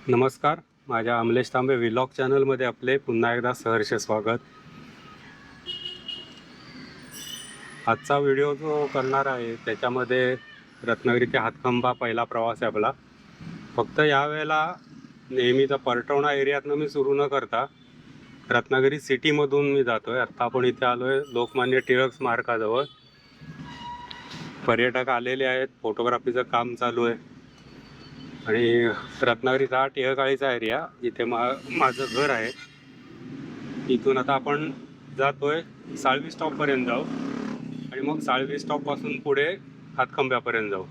नमस्कार. माझ्या अमलेश तांबे व्लॉग चॅनलमध्ये आपले पुन्हा एकदा सहर्ष स्वागत. आजचा व्हिडिओ जो करणार आहे त्याच्यामध्ये रत्नागिरी ते हातखंबा पहिला प्रवास आहे आपला. फक्त यावेळेला नेहमीचा परटवणा एरियातनं मी सुरू न करता रत्नागिरी सिटीमधून मी जातो आहे. आत्ता आपण इथे आलो आहे लोकमान्य टिळक स्मारकाजवळ. पर्यटक आलेले आहेत, फोटोग्राफीचं काम चालू आहे. आणि रत्नागिरीचा हा टिळकाळीचा एरिया जिथे माझं घर आहे. इथून आता आपण जातोय साळवी स्टॉपपर्यंत जाऊ आणि मग साळवी स्टॉपपासून पुढे हातखंब्यापर्यंत जाऊ.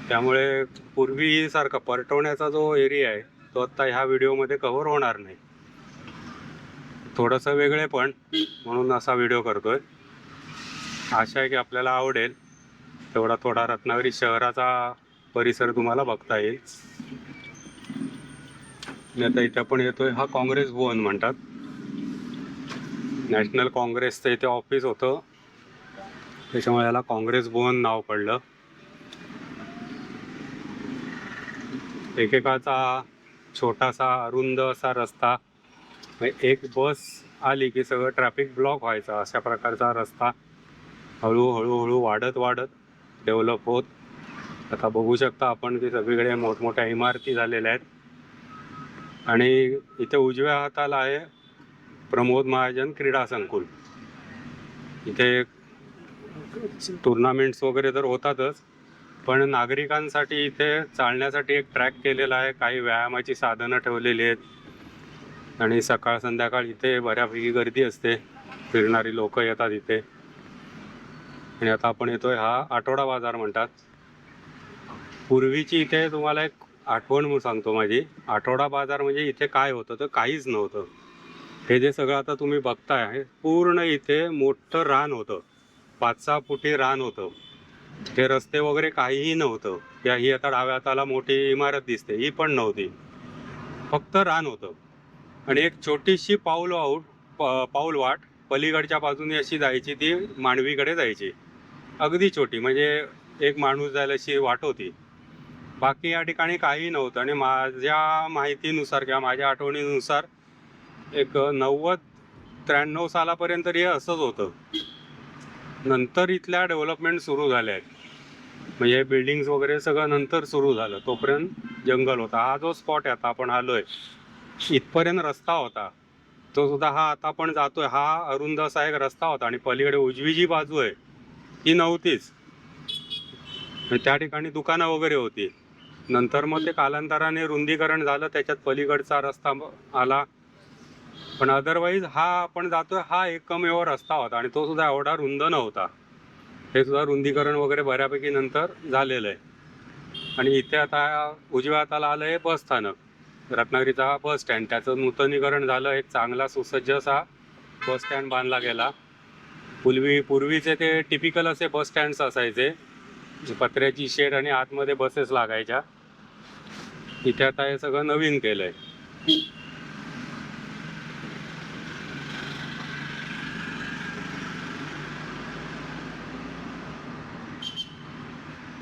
त्यामुळे पूर्वीसारखा परटवण्याचा जो एरिया आहे तो आत्ता ह्या व्हिडिओमध्ये कव्हर होणार नाही. थोडंसं वेगळे पण म्हणून असा व्हिडिओ करतोय. आशा आहे की आपल्याला आवडेल. तेवढा थोडा रत्नागिरी शहराचा परिसर तुम्हाला बघता येईल. आता इथे आपण येतोय, हा काँग्रेस भवन म्हणतात. नॅशनल काँग्रेसचं इथे ऑफिस होतं, त्याच्यामुळे याला काँग्रेस भवन नाव पडलं. एकेकाचा छोटासा अरुंद असा रस्ता, एक बस आली की सगळं ट्रॅफिक ब्लॉक व्हायचा अशा प्रकारचा रस्ता हळूहळू वाढत डेव्हलप होत आता बघू शकता आपण की सगळीकडे मोठमोठ्या इमारती झालेल्या आहेत. आणि इथे उजव्या हाताला आहे प्रमोद महाजन क्रीडा संकुल. इथे टुर्नामेंट्स वगैरे तर होतातच, पण नागरिकांसाठी इथे चालण्यासाठी एक ट्रॅक केलेला आहे. काही व्यायामाची साधनं ठेवलेली आहेत आणि सकाळ संध्याकाळ इथे बऱ्यापैकी गर्दी असते. फिरणारी लोक येतात इथे. आणि आता आपण येतोय, हा आठवडा बाजार म्हणतात. पूर्वीची इथे तुम्हाला एक आठवण म्हणून सांगतो माझी. आठवडा बाजार म्हणजे इथे काय होतं तर काहीच नव्हतं. हे जे सगळं आता तुम्ही बघताय पूर्ण इथे मोठं रान होतं, 5-6 फुटी रान होतं. ते रस्ते वगैरे काहीही नव्हतं. ही आता डाव्या हाताला मोठी इमारत दिसते, ही पण नव्हती, फक्त रान होतं. आणि एक छोटीशी पाऊल वाट पलीकडच्या बाजूने अशी जायची, ती मांडवीकडे जायची. अगदी छोटी, म्हणजे एक माणूस जायला अशी वाट होती. बाकी या ठिकाणी काही नव्हतं. आणि माझ्या माहितीनुसार किंवा माझ्या आठवणीनुसार एक 90-93 सालापर्यंत हे असंच होतं. नंतर इथल्या डेव्हलपमेंट सुरू झाल्या आहेत, म्हणजे बिल्डिंग्स वगैरे सगळं नंतर सुरू झालं. तोपर्यंत जंगल होता. हा जो स्पॉट आहे आता आपण आलोय, इथपर्यंत रस्ता होता, तो सुद्धा हा आता आपण जातोय हा अरुंद असा एक रस्ता होता. आणि पलीकडे उजवी जी बाजू आहे ती नव्हतीच. त्या ठिकाणी दुकानं वगैरे होती. नंतर मग ते कालांतराने रुंदीकरण झालं, त्याच्यात पलीकडचा रस्ता आला. पण अदरवाईज हा आपण जातोय हा एकमेव रस्ता होता आणि तो सुद्धा एवढा रुंद नव्हता. हे सुद्धा रुंदीकरण वगैरे बऱ्यापैकी नंतर झालेलं आहे. आणि इथे आता उजव्या हाताला आलं आहे बस स्थानक, रत्नागिरीचा बस स्टँड. त्याचं नूतनीकरण झालं, एक चांगला सुसज्ज असा बस स्टँड बांधला गेला. पूर्वीचे ते टिपिकल असे बस स्टँड्स असायचे, पत्र्याची शेड आणि आतमध्ये बसेस लागायच्या. इथे आता हे सगळं नवीन केलंय.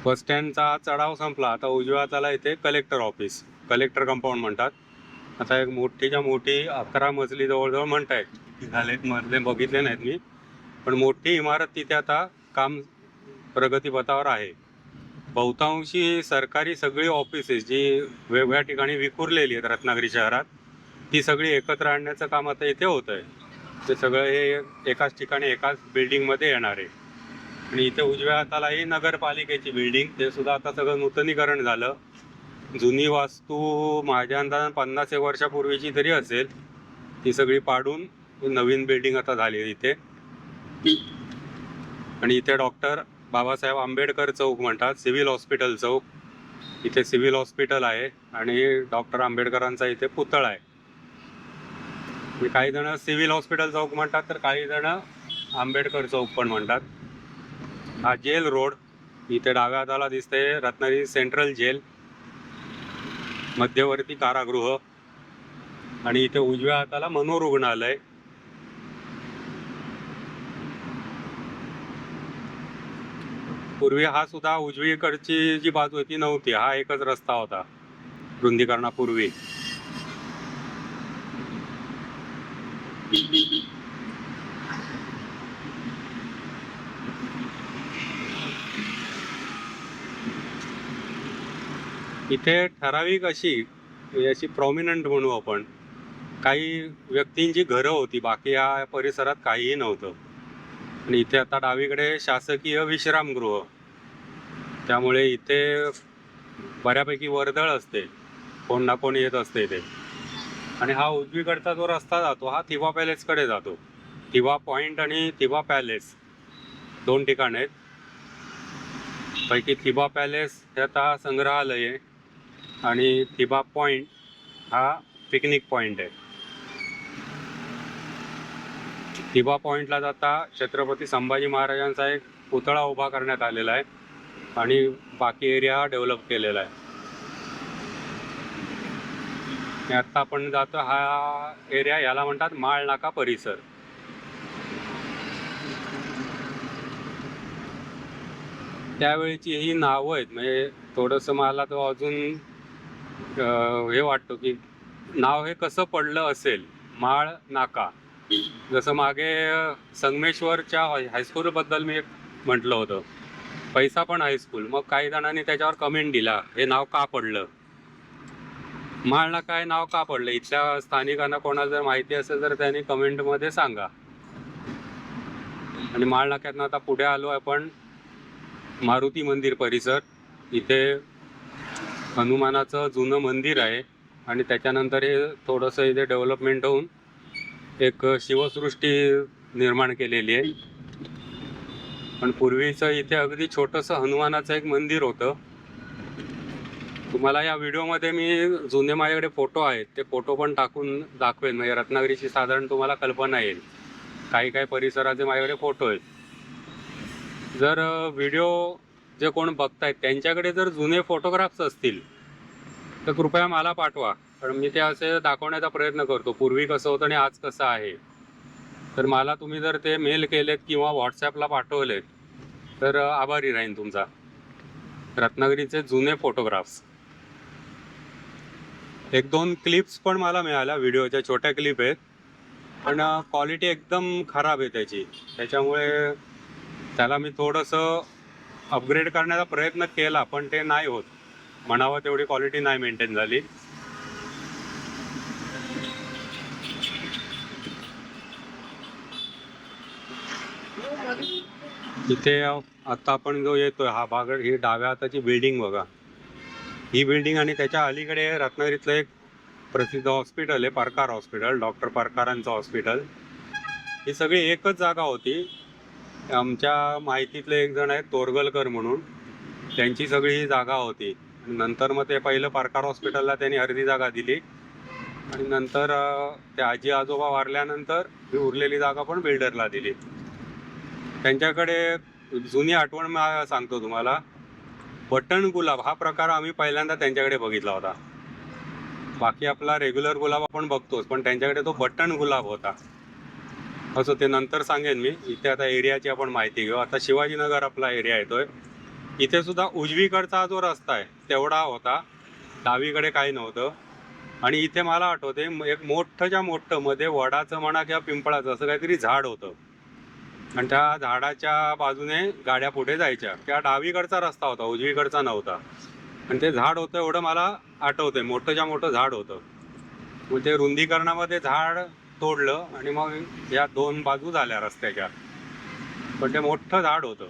बस स्टँडचा चढाव संपला. आता उजव्या हाताला इथे कलेक्टर ऑफिस, कलेक्टर कंपाऊंड म्हणतात. आता एक मोठीच्या मोठी 11 मजली जवळजवळ म्हणतायत. झालेत मजले बघितले नाहीत मी, पण मोठी इमारत तिथे आता काम प्रगतीपथावर आहे. बहुतांशी सरकारी सगळी ऑफिसेस जी वेगवेगळ्या ठिकाणी विखुरलेली आहेत रत्नागिरी शहरात, ती सगळी एकत्र आणण्याचं काम आता इथे होत आहे. ते सगळं हे एकाच ठिकाणी एकाच बिल्डिंगमध्ये येणार आहे. आणि इथे उजव्या हाताला ही नगरपालिकेची बिल्डिंग, ते सुद्धा आता सगळं नूतनीकरण झालं. जुनी वास्तू माझ्या अंदाजाने 50 वर्षापूर्वीची तरी असेल, ती सगळी पाडून नवीन बिल्डिंग आता झाली इथे. आणि इथे डॉक्टर बाबासाहेब आंबेडकर चौक म्हणतात, सिव्हिल हॉस्पिटल चौक. इथे सिव्हिल हॉस्पिटल आहे आणि डॉक्टर आंबेडकरांचा इथे पुतळा आहे. काही जण सिव्हिल हॉस्पिटल चौक म्हणतात तर काही जण आंबेडकर चौक पण म्हणतात. हा जेल रोड, इथे डाव्या हाताला दिसते रत्नागिरी सेंट्रल जेल, मध्यवर्ती कारागृह. आणि इथे उजव्या हाताला मनोरुग्णालय. पूर्वी हा सुद्धा उजवीकडची जी बाजू होती नव्हती, हा एकच रस्ता होता. रुंदीकरणापूर्वी. इथे ठराविक अशी प्रॉमिनंट म्हणू आपण, काही व्यक्तींची घरं होती, बाकी या परिसरात काहीही नव्हतं. आणि इथे आता डावीकडे शासकीय विश्रामगृह, त्यामुळे इथे बऱ्यापैकी वर्दळ असते, कोण ना कोण येत असते इथे. आणि हा उजवीकडचा जो रस्ता जातो हा थिबा पॅलेसकडे जातो. थिबा पॉइंट आणि थिबा पॅलेस 2 ठिकाण आहेत. पैकी थिबा पॅलेस हे आता संग्रहालय आहे आणि थिबा पॉइंट हा पिकनिक पॉइंट आहे. थिबा पॉइंटला जाता छत्रपती संभाजी महाराजांचा एक पुतळा उभा करण्यात आलेला आहे आणि बाकी एरिया डेव्हलप केलेला आहे. आता आपण जातो हा एरिया, याला म्हणतात माळ नाका परिसर. त्यावेळीची ही नावं आहेत, म्हणजे थोडंसं मला तो अजून हे वाटतं की नाव हे कसं पडलं असेल, माळ नाका. जसं मागे संगमेश्वरच्या हायस्कूलबद्दल मी एक म्हटलं होतं, पैसा पण हायस्कूल, मग काही जणांनी त्याच्यावर कमेंट दिला हे नाव का पडलं, माळ नाका हे नाव का पडलं. इथल्या स्थानिकांना कोणाला जर माहिती असेल तर त्यांनी कमेंटमध्ये सांगा. आणि माळ नाक्यातनं आता पुढे आलो आपण मारुती मंदिर परिसर. इथे हनुमानाचं जुनं मंदिर आहे आणि त्याच्यानंतर हे थोडंसं इथे डेव्हलपमेंट होऊन एक शिवसृष्टी निर्माण केलेली आहे. पण पूर्वीचं इथे अगदी छोटंसं हनुमानाचं एक मंदिर होतं. तुम्हाला या व्हिडिओमध्ये मी जुने माझ्याकडे फोटो आहेत, ते फोटो पण टाकून दाखवेन, म्हणजे रत्नागिरीची साधारण तुम्हाला कल्पना येईल. काही काही परिसराचे माझ्याकडे फोटो आहेत. जर व्हिडिओ जे कोण बघतायत त्यांच्याकडे जर जुने फोटोग्राफ्स असतील तर कृपया मला पाठवा, कारण मी ते असे दाखवण्याचा प्रयत्न करतो पूर्वी कसं होतं आणि आज कसं आहे. तर मला तुम्ही जर ते मेल केलेत किंवा व्हॉट्सॲपला पाठवलेत तर आभारी राहीन तुमचा. रत्नागिरीचे जुने फोटोग्राफ्स. 1-2 क्लिप्स पण मला मिळाल्या, व्हिडिओच्या छोट्या क्लिप आहेत, पण क्वालिटी एकदम खराब आहे त्याच्यामुळे त्याला मी थोडंसं अपग्रेड करण्याचा प्रयत्न केला, पण ते नाही होत, म्हणावं तेवढी क्वालिटी नाही मेंटेन झाली. इथे आता आपण जो येतोय हा भाग, ही डाव्या हाताची बिल्डिंग बघा, ही बिल्डिंग आणि त्याच्या अलीकडे रत्नागिरीतलं एक प्रसिद्ध हॉस्पिटल आहे, परकार हॉस्पिटल, डॉक्टर परकारांचं हॉस्पिटल. ही सगळी एकच जागा होती. आमच्या माहितीतले एक जण आहेत तोरगलकर म्हणून, त्यांची सगळी ही जागा होती. नंतर मग ते पहिलं परकार हॉस्पिटलला त्यांनी अर्धी जागा दिली आणि नंतर ते आजी आजोबा वारल्यानंतर ही उरलेली जागा पण बिल्डरला दिली. त्यांच्याकडे जुनी आठवण सांगतो तुम्हाला, बटन गुलाब हा प्रकार आम्ही पहिल्यांदा त्यांच्याकडे बघितला होता. बाकी आपला रेग्युलर गुलाब आपण बघतोच, पण त्यांच्याकडे तो बटन गुलाब होता. असं ते नंतर सांगेन मी. इथे आता एरियाची आपण माहिती घेऊ. आता शिवाजीनगर आपला एरिया येतोय. इथे सुद्धा उजवीकडचा जो रस्ता आहे तेवढा होता, डावीकडे काही नव्हतं. आणि इथे मला आठवते एक मोठंच्या मोठं मध्ये वडाचं म्हणा किंवा पिंपळाचं असं काहीतरी झाड होतं आणि त्या झाडाच्या बाजूने गाड्या पुढे जायच्या. त्या डावीकडचा रस्ता होता, उजवीकडचा नव्हता. आणि ते झाड होतं एवढं मला आठवतंय, मोठंच्या मोठं झाड होतं. मग ते रुंदीकरणामध्ये झाड तोडलं आणि मग या 2 बाजू झाल्या रस्त्याच्या, पण ते मोठं झाड होतं.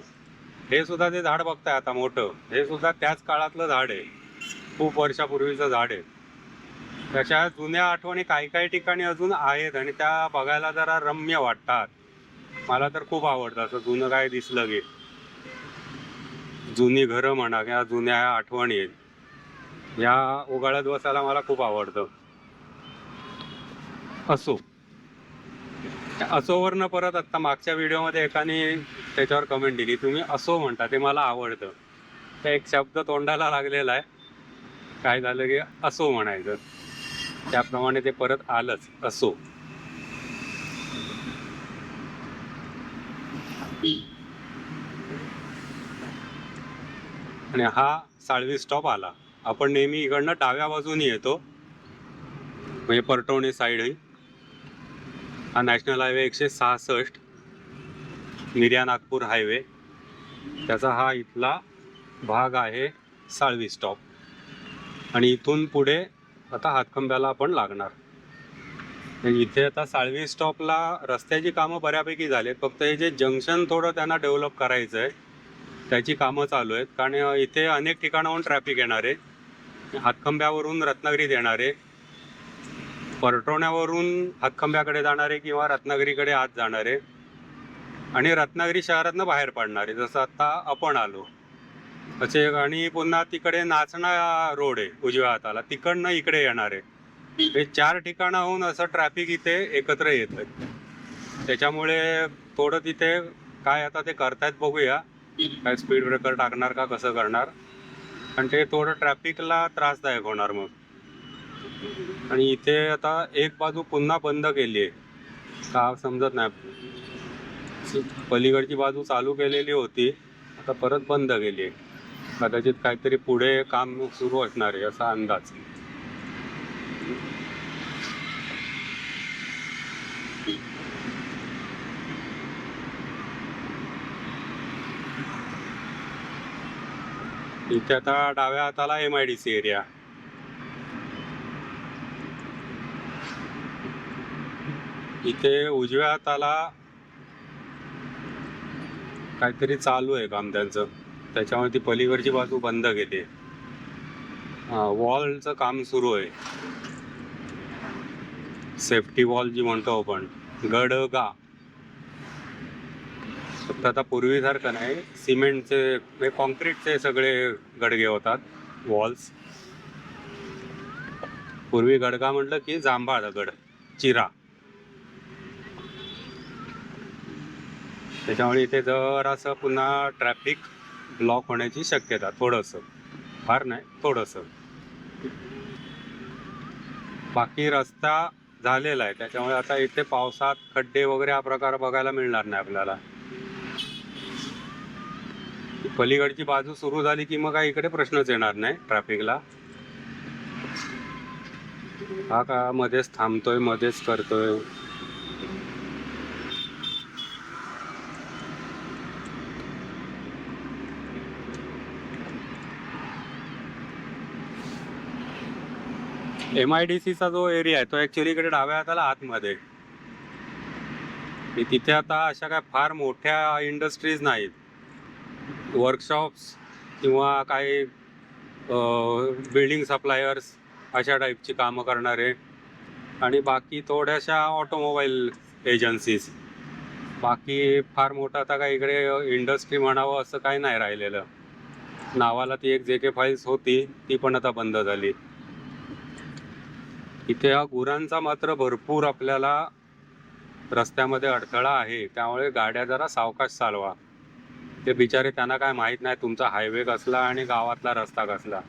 हे सुद्धा ते झाड बघताय आता मोठं, हे सुद्धा त्याच काळातलं झाड आहे, खूप वर्षापूर्वीचं झाड आहे. तशा जुन्या आठवणी काही काही ठिकाणी अजून आहेत आणि त्या बघायला जरा रम्य वाटतात. मला तर खूप आवडतं असं जुनं काय दिसलं की. जुनी घरं म्हणा किंवा जुन्या आठवणी आहेत, या उगाळत बसायला मला खूप आवडतं. असोवरनं परत आत्ता मागच्या व्हिडिओमध्ये एकाने त्याच्यावर कमेंट दिली, तुम्ही असो म्हणता ते मला आवडतं. त्या एक शब्द तोंडाला लागलेला आहे, काय झालं की असो म्हणायचं, त्याप्रमाणे ते परत आलंच, असो. आणि हा साळवी स्टॉप आला. आपण नेहमी इकडनं डाव्या बाजूने येतो, म्हणजे परटवणे साईड ही. हा national highway 166 Mirya Nagpur highway, त्याचा हा इथला भाग आहे साळवी स्टॉप. आणि इथून पुढे आता हातखंब्याला आपण लागणार. इथे आता साळवी स्टॉपला रस्त्याची कामं बऱ्यापैकी झालीत, फक्त हे जे जंक्शन थोडं त्यांना डेव्हलप करायचं आहे, त्याची कामं चालू आहेत. कारण इथे अनेक ठिकाणाहून ट्रॅफिक येणार आहे. हातखंब्यावरून रत्नागिरीत येणारे, परटवण्यावरून हातखंब्याकडे जाणारे किंवा रत्नागिरीकडे आत जाणारे, आणि रत्नागिरी शहरातनं बाहेर पडणारे, जसं आता आपण आलो असे. आणि पुन्हा तिकडे नाचणा रोड आहे उजव्या हाताला, तिकडनं इकडे येणारे, हे 4 ठिकाणाहून असं ट्रॅफिक इथे एकत्र येतं. त्याच्यामुळे थोडं तिथे काय आता ते करतायत बघूया, काय स्पीड ब्रेकर टाकणार का कसं करणार. आणि ते थोडं ट्रॅफिकला त्रासदायक होणार मग. आणि इथे आता एक बाजू पुन्हा बंद केली आहे का समजत नाही. पलीकडची बाजू चालू केलेली होती, आता परत बंद केली आहे. कदाचित काहीतरी पुढे काम सुरू असणार आहे असा अंदाज. इथे आता डाव्या हाताला MIDC एरिया, इथे उजव्या हाताला काहीतरी चालू आहे काम त्यांचं, त्याच्यामुळे ती पलीकडची बाजू बंद केली. वॉलचं काम सुरू आहे, सेफ्टी वॉल जी म्हणतो आपण, गडगा. फक्त आता पूर्वीसारखं नाही, सिमेंटचे कॉन्क्रीटचे सगळे गडगे होतात वॉल्स. पूर्वी गडगा म्हटलं की जांभळा दगड, चिरा. त्याच्यामुळे इथे जरासं पुन्हा ट्रॅफिक ब्लॉक होण्याची शक्यता, थोडंसं, फार नाही थोडंसं. बाकी रस्ता झालेला आहे, त्याच्यामुळे आता इथे पावसात खड्डे वगैरे हा प्रकार बघायला मिळणार नाही आपल्याला. पलीकडची बाजू सुरू झाली की मग काय इकडे प्रश्नच येणार नाही ट्रॅफिकला. हा का मध्येच थांबतोय, मध्येच करतोय. MIDCचा जो एरिया आहे तो ॲक्च्युली इकडे डाव्या हाताला आतमध्ये. तिथे आता अशा काय फार मोठ्या इंडस्ट्रीज नाहीत, वर्कशॉप्स किंवा काही बिल्डिंग सप्लायर्स अशा टाईपची कामं करणारे, आणि बाकी थोड्याशा ऑटोमोबाईल एजन्सीज. बाकी फार मोठं आता काय इकडे इंडस्ट्री म्हणावं असं काही नाही राहिलेलं. नावाला ती एक JK फाईल्स होती, ती पण आता बंद झाली. इथे हा गुरांचा मात्र भरपूर आपल्याला रस्त्यामध्ये अडथळा आहे, त्यामुळे गाड्या जरा सावकाश चालवा. ते बिचारे, त्यांना काय माहीत नाही तुमचा हायवे कसला आणि गावातला रस्ता कसला.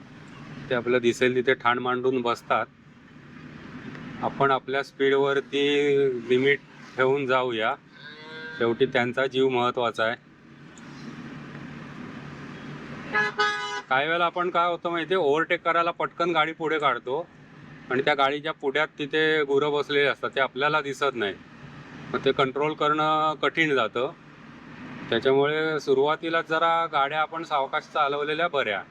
ते आपलं दिसेल तिथे ठाण मांडून बसतात. आपण आपल्या स्पीडवरती लिमिट ठेवून जाऊया, शेवटी त्यांचा जीव महत्त्वाचा आहे. काही वेळेला आपण काय होतं माहिती आहे, ओव्हरटेक करायला पटकन गाडी पुढे काढतो आणि त्या गाडीच्या पुढ्यात तिथे गुरं बसलेली असतात, ते आपल्याला दिसत नाही. मग ते कंट्रोल करणं कठीण जातं. त्याच्यामुळे सुरुवातीला जरा गाड्या आपण सावकाश चालवलेल्या बऱ्या.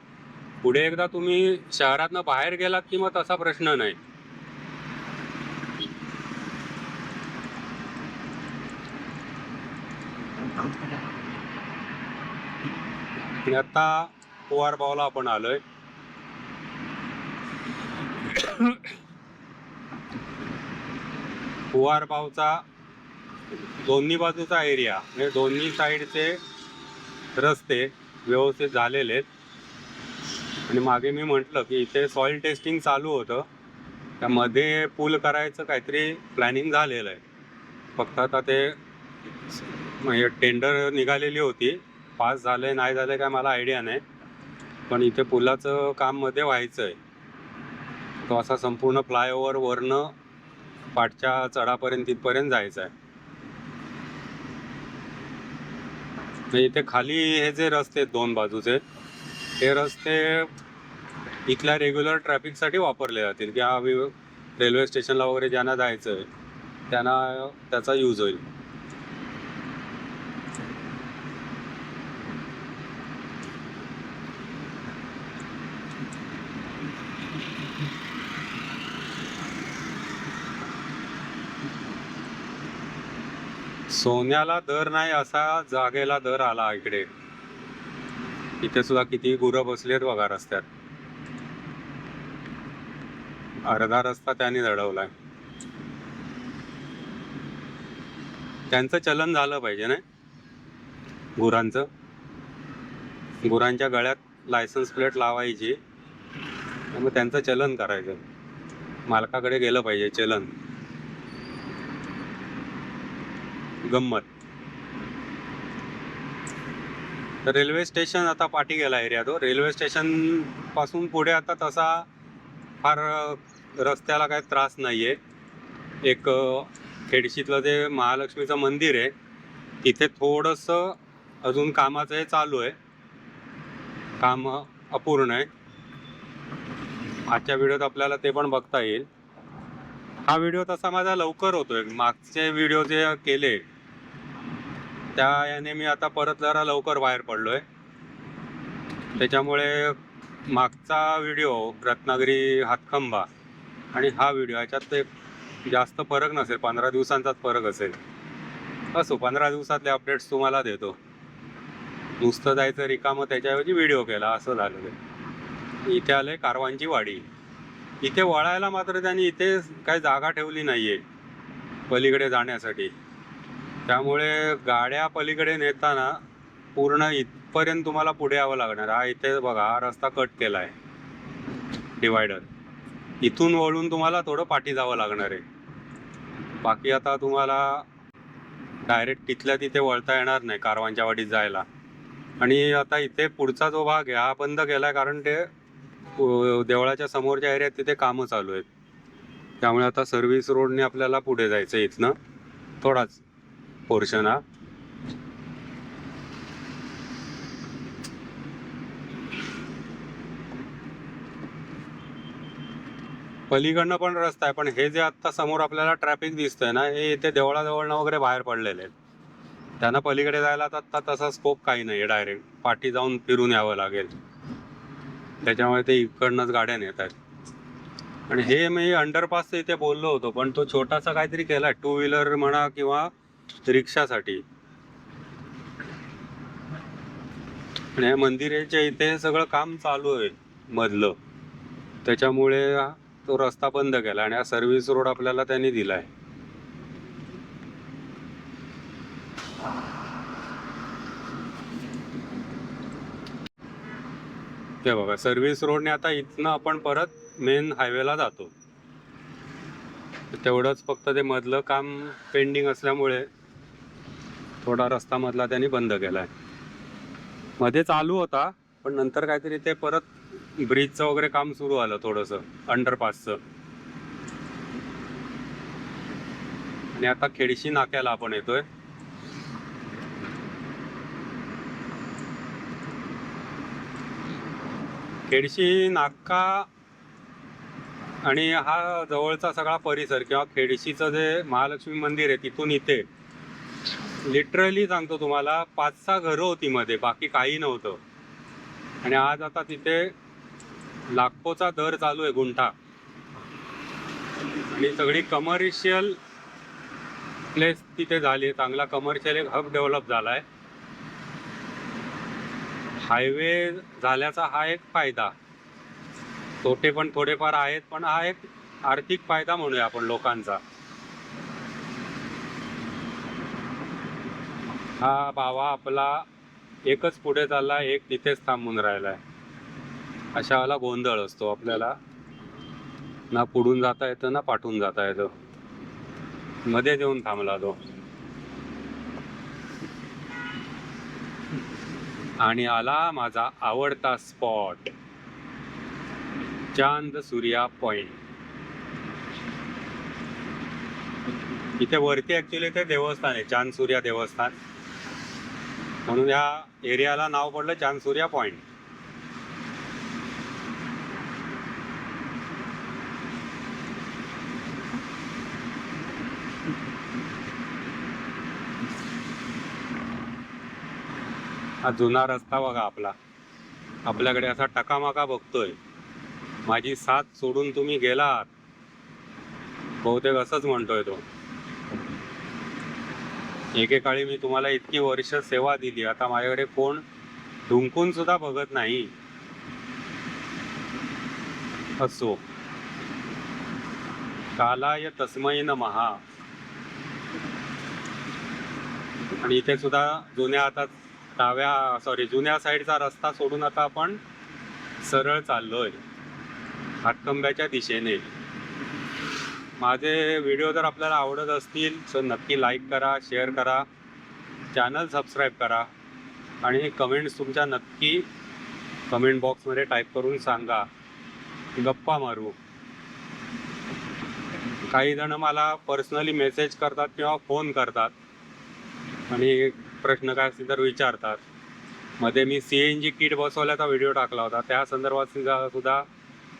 पुढे एकदा तुम्ही शहरातनं बाहेर गेलात की मग तसा प्रश्न नाही. आता कुवारबावला आपण आलोय. कुवारबावचा दोन्ही बाजूचा एरिया, म्हणजे दोन्ही साईडचे रस्ते व्यवस्थित झालेले आहेत. आणि मागे मी म्हटलं की इथे सॉइल टेस्टिंग चालू होतं, त्यामध्ये पूल करायचं काहीतरी प्लॅनिंग झालेलं आहे. फक्त आता ते म्हणजे टेंडर निघालेली होती, पास झाले नाही झाले काय मला आयडिया नाही. पण इथे पुलाचं काम मध्ये व्हायचं आहे. तो असा संपूर्ण फ्लायओव्हर वरनं पाठच्या चढापर्यंत तिथपर्यंत जायचं आहे. इथे खाली हे जे रस्ते आहेत दोन बाजूचे, हे रस्ते इथल्या रेग्युलर ट्रॅफिकसाठी वापरले जातील, की आम्ही रेल्वे स्टेशनला वगैरे ज्यांना जायचं आहे त्यांना त्याचा यूज होईल. सोन्याला दर नाही असा जागेला दर आला इकडे. इथे सुद्धा किती गुरं बसलेत बघा रस्त्यात. अर्धा रस्ता त्यांनी दडवलाय. त्यांचं चलन झालं पाहिजे ना गुरांचं. गुरांच्या गळ्यात लायसन्स प्लेट लावायची, मग त्यांचं चलन करायचं. मालकाकडे गेलं पाहिजे चलन. गंमत. तर रेल्वे स्टेशन आता पाठी गेला एरिया तो. रेल्वे स्टेशन पासून पुढे आता तसा फार रस्त्याला काही त्रास नाहीये. एक खेडशीतलं जे महालक्ष्मीचं मंदिर आहे तिथे थोडंसं अजून कामाचं हे चालू आहे, काम अपूर्ण आहे. आजच्या व्हिडिओत आपल्याला ते पण बघता येईल. हा व्हिडिओ तसा माझा लवकर होतोय. मागचे व्हिडिओ जे केले त्या याने मी आता परत जरा लवकर बाहेर पडलोय. त्याच्यामुळे मागचा व्हिडिओ रत्नागिरी हातखंबा आणि हा व्हिडिओ याच्यात ते जास्त फरक नसेल, 15 दिवसांचाच फरक असेल. असो, 15 दिवसातले अपडेट्स तुम्हाला देतो. नुसतं जायचं रिकामं त्याच्याऐवजी व्हिडिओ केला असं झालं ते. इथे आलंय कारवांची वाडी. इथे वळायला मात्र त्यांनी इथे काही जागा ठेवली नाहीये पलीकडे जाण्यासाठी. त्यामुळे गाड्या पलीकडे नेताना पूर्ण इथपर्यंत तुम्हाला पुढे यावं लागणार. हा इथे बघा, हा रस्ता कट केला आहे डिवायडर. इथून वळून तुम्हाला थोडं पाठी जावं लागणार आहे. बाकी आता तुम्हाला डायरेक्ट तिथल्या तिथे वळता येणार नाही कारवांच्या वाडीत जायला. आणि आता इथे पुढचा जो भाग आहे हा बंद केला आहे, कारण ते देवळाच्या समोरच्या एरियात तिथे कामं चालू आहेत. त्यामुळे आता सर्व्हिस रोडने आपल्याला पुढे जायचं. इथनं थोडाच पोर्शन हा. पलीकडनं पण रस्ता आहे, पण हे जे आत्ता समोर आपल्याला ट्रॅफिक दिसतंय ना, हे इथे देवळाजवळनं वगैरे बाहेर पडलेले आहेत. त्यांना पलीकडे जायला आता तसा स्कोप काही नाही. डायरेक्ट पाठी जाऊन फिरून यावं लागेल. त्याच्यामुळे ते इकडनंच गाड्या नेत आहेत. आणि हे मी अंडरपासचं इथे बोललो होतो, पण तो छोटासा काहीतरी केला 2 व्हीलर म्हणा किंवा रिक्षासाठी. आणि मंदिराच्या इथे सगळं काम चालू आहे मधलं, त्याच्यामुळे तो रस्ता बंद केला आणि हा सर्व्हिस रोड आपल्याला त्यांनी दिलाय. ते बघा, सर्व्हिस रोडने आता इथनं आपण परत मेन हायवेला जातो. तेवढंच फक्त ते मधलं काम पेंडिंग असल्यामुळे थोडा रस्ता मधला त्यांनी बंद केलाय. मध्ये चालू होता, पण नंतर काहीतरी ते परत ब्रिजचं वगैरे काम सुरू आलं थोडंसं अंडरपासचं. आणि आता खेडशी नाक्याला आपण येतोय. खेडशी नाका आणि हा जवळचा सगळा परिसर किंवा खेडशीचं जे महालक्ष्मी मंदिर आहे तिथून इथे लिटरली सांगतो तुम्हाला 5-6 घरं होती मध्ये, बाकी काही नव्हतं. आणि आज आता तिथे लाखोचा दर चालू आहे गुंठा. आणि सगळी कमर्शियल प्लेस तिथे झाली. चांगला कमर्शियल एक हब डेव्हलप झाला आहे. हायवे झाल्याचा हा एक फायदा. तोटे पण थोडेफार आहेत, पण हा एक आर्थिक फायदा म्हणूया आपण लोकांचा. हा बाबा आपला एकच पुढे चालला, एक तिथेच थांबून राहिलाय. अशाला गोंधळ असतो आपल्याला. ना पुढून जाता येतं ना पाठून जाता येतं. मध्ये येऊन थांबला तो. आणि आला माझा आवडता स्पॉट, चांद सूर्या पॉइंट. इथे वरती ऍक्च्युली ते देवस्थान आहे, चांद सूर्या देवस्थान, म्हणून या एरियाला नाव पडलं चांद सूर्या पॉइंट. हा जुना रस्ता बघा आपला, आपल्याकडे असा टकामका बघतोय. माझी साथ सोडून तुम्ही गेलात, बहुतेक असंच म्हणतोय तो. एकेकाळी मी तुम्हाला इतकी वर्ष सेवा दिली, आता माझ्याकडे कोण ढुंकून सुद्धा बघत नाही. असो, कालाय तस्मै नमः. आणि इथे सुद्धा जुन्या साईडचा रस्ता सोडून आता आपण सरळ चाललोय हातकंब्याच्या दिशेने. माझे व्हिडिओ जर आपल्याला आवडत असतील तर नक्की लाईक करा, शेअर करा, चॅनल सबस्क्राईब करा आणि कमेंट्स तुमच्या नक्की कमेंट बॉक्समध्ये टाईप करून सांगा. गप्पा मारू. काही जण मला पर्सनली मेसेज करतात किंवा फोन करतात आणि प्रश्न काय असतील तर विचारतात. मध्ये मी CNG किट बसवल्याचा व्हिडिओ टाकला होता, त्या संदर्भात सुद्धा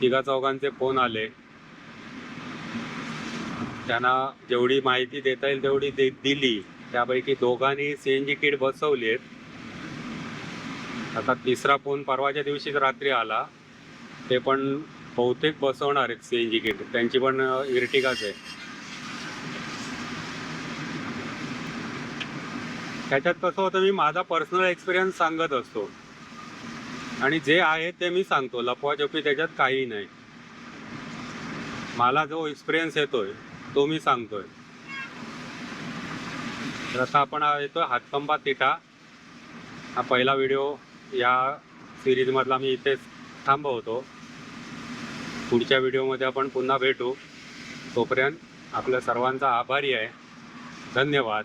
3-4 फोन आले. त्यांना जेवढी माहिती देता येईल तेवढी दिली. त्यापैकी 2 CNG किट बसवली आहेत. आता 3रा फोन परवाच्या दिवशीच रात्री आला, ते पण बहुतेक बसवणार आहेत CNG किट. त्यांची पण इर्टिगाच आहे. त्याच्यात कसं होतं, मी माझा पर्सनल एक्सपिरियन्स सांगत असतो आणि जे आहे ते मी सांगतो, लपवाछपवी त्याच्यात काही नाही. मला जो एक्सपिरियन्स येतोय तो मी सांगतोय. तर आता आपण येतोय हातकंबा तिठा. हा पहिला व्हिडिओ या सिरीजमधला मी इथेच थांबवतो. पुढच्या व्हिडिओमध्ये आपण पुन्हा भेटू. तोपर्यंत आपल्या सर्वांचा आभारी आहे. धन्यवाद.